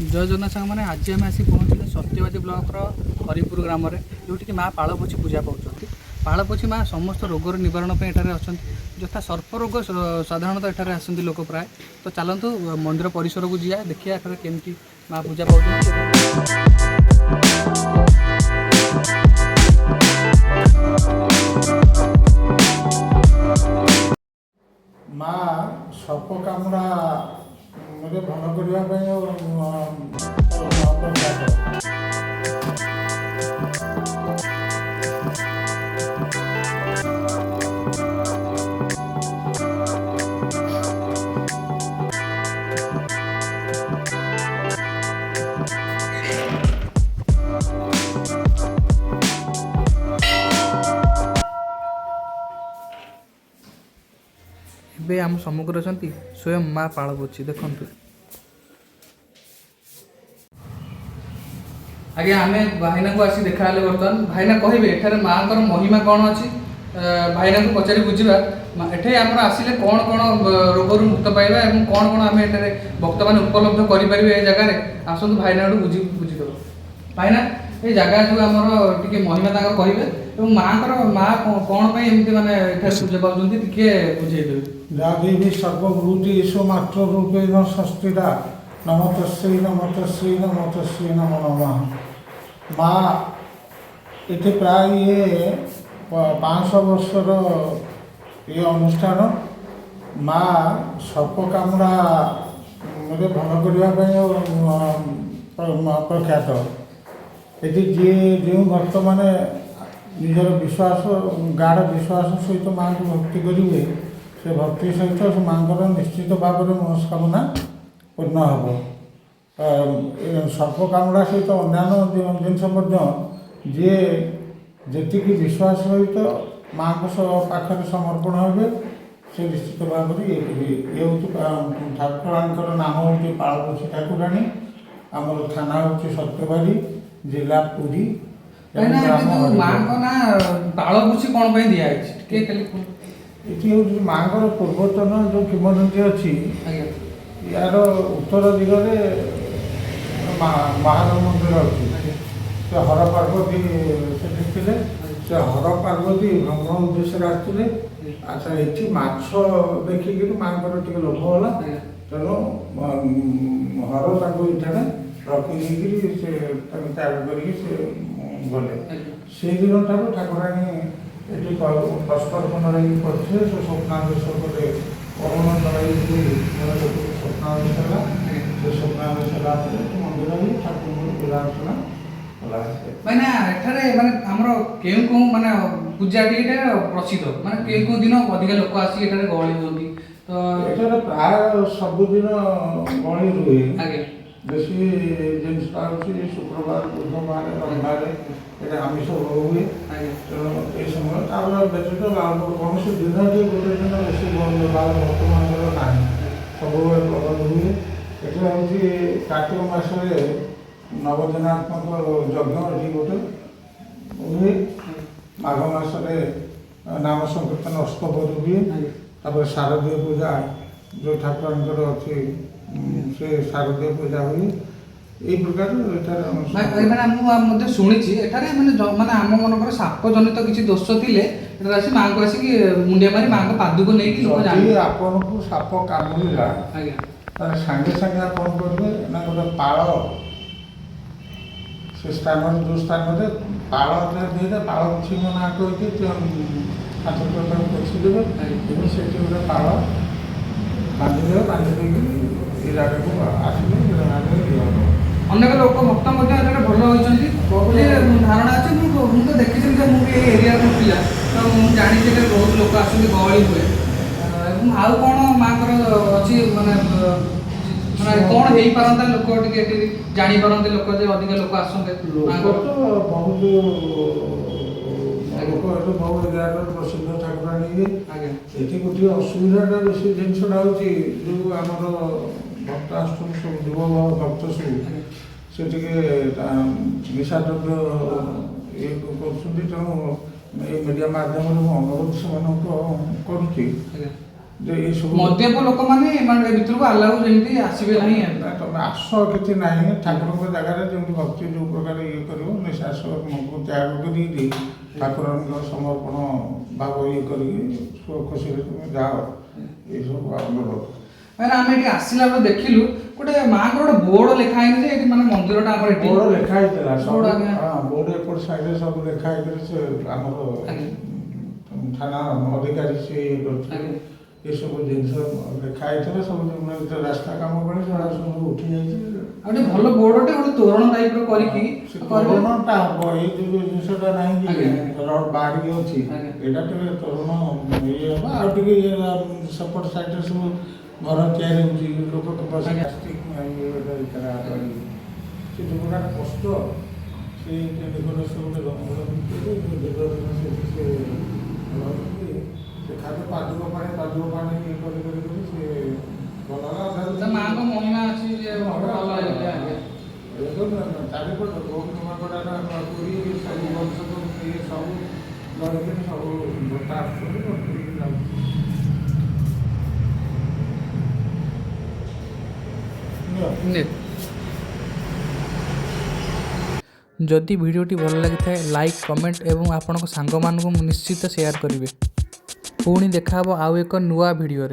जय जगन्नाथ सांग मैंने आज आम आसी पहुँचे सत्यवादी ब्लॉक हरिपुर ग्राम जोटि माँ पाळपोछी पूजा पाँच पाळपोछी माँ समस्त रोगर निवारण अच्छा यथा सर्प रोग साधारणतः एठार आसती लोक प्राय तो चलतु मंदिर परिसर को जा देखिए केमती माँ पूजा पाँच। माँ सर्प कामुड़ा भल करने ଏବେ ଆମ ସମ୍ମୁଖରେ ଅଛନ୍ତି ସ୍ୱୟଂ ମା ପାଳପୋଛି ଦେଖନ୍ତୁ। ଆଜ୍ଞା ଆମେ ଭାଇନାଙ୍କୁ ଆସି ଦେଖାହେଲେ ବର୍ତ୍ତମାନ ଭାଇନା କହିବେ ଏଠାରେ ମାଙ୍କର ମହିମା କ'ଣ ଅଛି ଭାଇନାଙ୍କୁ ପଚାରି ବୁଝିବା ଏଠି ଆମର ଆସିଲେ କ'ଣ କ'ଣ ରୋଗରୁ ମୁକ୍ତ ପାଇବା ଏବଂ କ'ଣ କ'ଣ ଆମେ ଏଠାରେ ଭକ୍ତମାନେ ଉପଲବ୍ଧ କରିପାରିବେ ଏ ଜାଗାରେ ଆସନ୍ତୁ ଭାଇନାଠୁ ବୁଝିଦେବା। ଭାଇନା এই জায়গা ଯେଉଁ ଆମର ଟିକେ ମହିମା ତାଙ୍କର କହିବେ ଏବଂ ମାଙ୍କର ମା କ'ଣ ପାଇଁ ଏମିତି ମାନେ ଏଠାରେ ପୂଜା ପାଉଛନ୍ତି ଟିକେ ବୁଝେଇଦେବେ। ଯାଦେବୀ ସର୍ବଭୂତି ଈଶୁ ମାତ୍ର ରୂପେଣ ସଂସ୍ଥିତା ନମତଶ୍ରୀ ନମତଶ୍ରୀ ନମତଶ୍ରୀ ନମୋ ନମଃ। ମା ଏଠି ପ୍ରାୟ 500 ବର୍ଷର ଏ ଅନୁଷ୍ଠାନ ମା ସର୍ପ କାମୁଡ଼ାରେ ଭଲ କରିବା ପାଇଁ ପ୍ରଖ୍ୟାତ। ଏଠି ଯେଉଁ ଭକ୍ତମାନେ ନିଜର ବିଶ୍ୱାସ ଗାଢ଼ ବିଶ୍ୱାସ ସହିତ ମାଆଙ୍କୁ ଭକ୍ତି କରିବେ ସେ ଭକ୍ତି ସହିତ ସେ ମାଆଙ୍କର ନିଶ୍ଚିତ ଭାବରେ ମନସ୍କାମନା ପୂର୍ଣ୍ଣ ହେବ। ସର୍ପ କାମୁଡ଼ା ସହିତ ଅନ୍ୟାନ୍ୟ ଜିନିଷ ମଧ୍ୟ ଯିଏ ଯେତିକି ବିଶ୍ୱାସ ସହିତ ମାଆଙ୍କ ପାଖରେ ସମର୍ପଣ ହେବେ ସେ ନିଶ୍ଚିତ ଭାବରେ ଇଏ କରିବେ। ଇଏ ହେଉଛି ଠାକୁରାଣୀଙ୍କର ନାମ ହେଉଛି ପାଳପୋଛି ଠାକୁରାଣୀ। ଆମର ଥାନା ହେଉଛି ସତ୍ୟବାଦୀ, ଜିଲ୍ଲା ପୁରୀ। ମାଙ୍କ ନା ପାଳପୋଛି କ'ଣ ପାଇଁ ଦିଆହେଇଛି ଟିକେ ଖାଲି ଏଠି ହେଉଛି ମାଙ୍କର ପୂର୍ବତନ ଯେଉଁ କିମ୍ବଦନ୍ତୀ ଅଛି ୟାର ଉତ୍ତର ଦିଗରେ ମହାଦେବ ମନ୍ଦିର ଅଛି। ସେ ହର ପାର୍ବତୀ ସେଠି ଥିଲେ। ସେ ହର ପାର୍ବତୀ ଭ୍ରମଣ ଉଦ୍ଦେଶ୍ୟରେ ଆସିଥିଲେ। ଆଚ୍ଛା ଏଠି ମାଛ ଦେଖିକିରି ମାଙ୍କର ଟିକେ ଲୋଭ ହେଲା, ତେଣୁ ହର ତାଙ୍କୁ ଏଠାରେ ରଖିଦେଇକିରି ସେ ତାକୁ ତ୍ୟାଗ କରିକି ସେ ଗଲେ। ସେଦିନ ଠାରୁ ଠାକୁରାଣୀ ଏଠି ପସ୍ତର୍ପଣ ରହିକି କରିଥିଲେ। ସେ ସ୍ୱପ୍ନାଦେଶ କଲେ କରୁଣ ଜଣାଇକି ସ୍ୱପ୍ନାଦେଶ ହେଲା। ସେ ସ୍ୱପ୍ନାଦେଶ ହେଲା ପରେ ମନ୍ଦିର ବି ଠାକୁରଙ୍କର ପୂଜା ଅର୍ଚ୍ଚନା କଲା। ମାନେ ଏଠାରେ ମାନେ ଆମର କେଉଁ କେଉଁ ମାନେ ପୂଜାଟି ଏଇଟା ପ୍ରସିଦ୍ଧ ମାନେ କେଉଁ କେଉଁ ଦିନ ଅଧିକା ଲୋକ ଆସିକି ଏଠାରେ ଗହଳି ହୁଅନ୍ତି? ତ ଏଠାରେ ପ୍ରାୟ ସବୁଦିନ ଗହଳି ରୁହେ। ଆଜ୍ଞା ବେଶୀ ଜିନିଷଟା ହେଉଛି ଶୁକ୍ରବାର, ବୁଧବାର, ରବିବାର ଏଇଟା ଆମିଷ ହୁଏ। ତେଣୁ ଏ ସମୟ ତାପରେ ବ୍ୟତୀତ କୌଣସି ଦିନଟି ଗୋଟେ ଦିନ ବେଶୀ ଭକ୍ତମାନଙ୍କର ନାହିଁ, ସବୁବେଳେ ପ୍ରବଳ ହୁଏ। ଏଠି ହେଉଛି କାର୍ତ୍ତିକ ମାସରେ ନବଦିନାତ୍ମକ ଯଜ୍ଞ ଏଠି ଗୋଟେ ହୁଏ। ମାଘ ମାସରେ ନାମ ସଂକୀର୍ତ୍ତନ ଅଷ୍ଟପହରି ହୁଏ। ତାପରେ ଶାରଦୀୟ ପୂଜା ଯେଉଁ ଠାକୁରାଣୀଙ୍କର ଅଛି ସେ ଶାରଦୀୟ ପୂଜା ହୁଏ। এই প্রকার ମୁଁ ମଧ୍ୟ ଶୁଣିଛି ଏଠାରେ ମାନେ ଆମ ମାନଙ୍କର ସାପ ଜନିତ କିଛି ଦୋଷ ଥିଲେ ଏଠାରେ ଆସି ମାଆଙ୍କୁ ଆସିକି ମୁଣ୍ଡିଆ ମାରି ମାଆଙ୍କ ପାଦକୁ ନେଇକି ଲୋକ ଯଦି ଆପଣଙ୍କୁ ସାପ କାମୁଡ଼ିଲା ଆଜ୍ଞା ତାହେଲେ ସାଙ୍ଗେ ସାଙ୍ଗେ ଆପଣ କରିବେ ନା ଗୋଟେ ପାଳ ସେ ସ୍ଥାନରେ ଯେଉଁ ସ୍ଥାନରେ ପାଳ ଦେଇଦେବେ, ପାଳ ଛିମ ନାଁ କହିକି ହାତ ତାକୁ ପୋଛିଦେବେ ଏବଂ ସେଠି ଗୋଟେ ପାଳ ବାନ୍ଧିଦେବେ। ବାନ୍ଧି ଦେଇକି ଏ ଜାଗାକୁ ଆସିଲେ ଅନେକ ଲୋକ ଭକ୍ତ ମଧ୍ୟ ଏଠାରେ ଭଲ ହୋଇଛନ୍ତି ବୋଲି ଧାରଣା ଅଛି। ମୁଁ ତ ଦେଖିଛି ଯେ ମୁଁ ବି ଏଇ ଏରିଆର ପିଲା, ତ ମୁଁ ଜାଣିଛି ଯେ ବହୁତ ଲୋକ ଆସନ୍ତି ଗହଳି ହୁଏ। ଏବଂ ଆଉ କ'ଣ ମାଙ୍କର ଅଛି ମାନେ ମାନେ କ'ଣ ହେଇପାରନ୍ତା ଲୋକ ଟିକେ ଏଠି ଜାଣିପାରନ୍ତି ଲୋକ ଯେ ଅଧିକ ଲୋକ ଆସନ୍ତେ? ଲୋକ ତ ବହୁତ ଲୋକ ଏଠୁ ବହୁତ ଏରିଆର ପ୍ରସିଦ୍ଧ ଠାକୁରାଣୀ ଇଏ। ଏଠି ଗୋଟିଏ ଅସୁବିଧାଟା ବେଶୀ ଜିନିଷଟା ହେଉଛି ଯେଉଁ ଆମର ଭକ୍ତ ଆସୁଛନ୍ତି ସବୁ ଯୁବ ଭକ୍ତ ସବୁ ସେ ଟିକେ ନିଶାଦ୍ରବ୍ୟ ଇଏ କରୁଛନ୍ତି। ତେଣୁ ଏ ମିଡ଼ିଆ ମାଧ୍ୟମରେ ମୁଁ ଅନୁରୋଧ ସେମାନଙ୍କୁ କରୁଛି ଯେ ଏସବୁ ମଦ୍ୟପ ଲୋକମାନେ ଏ ଭିତରକୁ ଆଲାଉ ଯେମିତି ଆସିବେ ନାହିଁ। ତମେ ଆସ କିଛି ନାହିଁ, ଠାକୁରଙ୍କ ଜାଗାରେ ଯେମିତି ଭକ୍ତି ଯେଉଁ ପ୍ରକାର ଇଏ କରିବ ନିଶ୍ୱାସ ତ୍ୟାଗ କରିକି ଠାକୁରଙ୍କ ସମର୍ପଣ ଭାବ ଇଏ କରିକି ଖୁସିରେ ତୁମେ ଯାଅ, ଏଇସବୁ ଅନୁରୋଧ। ମାନେ ଆମେ ଏଠି ଆସିଲା ବେଳେ ଦେଖିଲୁ ଗୋଟେ ମାଆଙ୍କର ଗୋଟେ ବୋର୍ଡ ଲେଖା ହେଇନି ଯେ ଏଠି ମାନେ ମନ୍ଦିରଟା ଆମର ଏଠି ବୋର୍ଡ ଲେଖା ହେଇଥିଲା ସବୁ, ବୋର୍ଡ ଆଜ୍ଞା। ବୋର୍ଡ ଏପଟ ସାଇଡରେ ସବୁ ଲେଖା ହେଇକରି ସେ ଆମର ଆଜ୍ଞା। ଥାନା ଅଧିକାରୀ ସେ ଇଏ କରୁଥିଲେ, ଆଜ୍ଞା। ଏସବୁ ଜିନିଷ ଲେଖା ହେଇଥିଲା ସବୁ ରାସ୍ତା କାମ ପାଇଁ ସେଗୁଡ଼ା ସବୁ ଉଠି ଯାଇଛି। ଆଉ ଗୋଟେ ଭଲ ବୋର୍ଡଟେ ଗୋଟେ ତୋରଣ ଟାଇପର କରିକି ସେ ତୋରଣଟା ହବ, ଏଇ ଯୋଉ ଜିନିଷଟା ନାହିଁ କି ଆଜ୍ଞା। ରଡ୍ ବାହାରିକି ଅଛି, ଆଜ୍ଞା। ଏଇଟା ଟିକେ ତୋରଣ ଇଏ ହବ। ଆଉ ଟିକେ ଇଏ ସେପଟ ସାଇଡରେ ସବୁ ଘର ତିଆରି ହେଉଛି, ଲୋକ ବସି ପ୍ଲାଷ୍ଟିକ ସେ ଯେଉଁ ପ୍ରକାର କଷ୍ଟ, ସେ ନିକଟ ସେ ଗୋଟେ ଜଙ୍ଗଲ ଭିତରେ ସେ ଖାଲି ପାଦୁକ ପାଣି ଇଏ କରି ସେ ଭଲ ତା ମାଆଙ୍କ ମହିମା ଅଛି ଯେ ଭଲ ହେଇଥିଲା ଆଜ୍ଞା। ଚାରିପଟ ଗୌରପଡ଼ା ପୁରୀ ସବୁ ବଂଶ ଇଏ ସବୁ ଧରିକିରି ସବୁ ଭୋଟା ଆସୁଛନ୍ତି କରିକି ଯାଉଛନ୍ତି। ଯଦି ଭିଡ଼ିଓଟି ଭଲ ଲାଗିଥାଏ ଲାଇକ୍ କମେଣ୍ଟ ଏବଂ ଆପଣଙ୍କ ସାଙ୍ଗମାନଙ୍କୁ ନିଶ୍ଚିତ ସେୟାର କରିବେ। ପୁଣି ଦେଖାହେବ ଆଉ ଏକ ନୂଆ ଭିଡ଼ିଓରେ।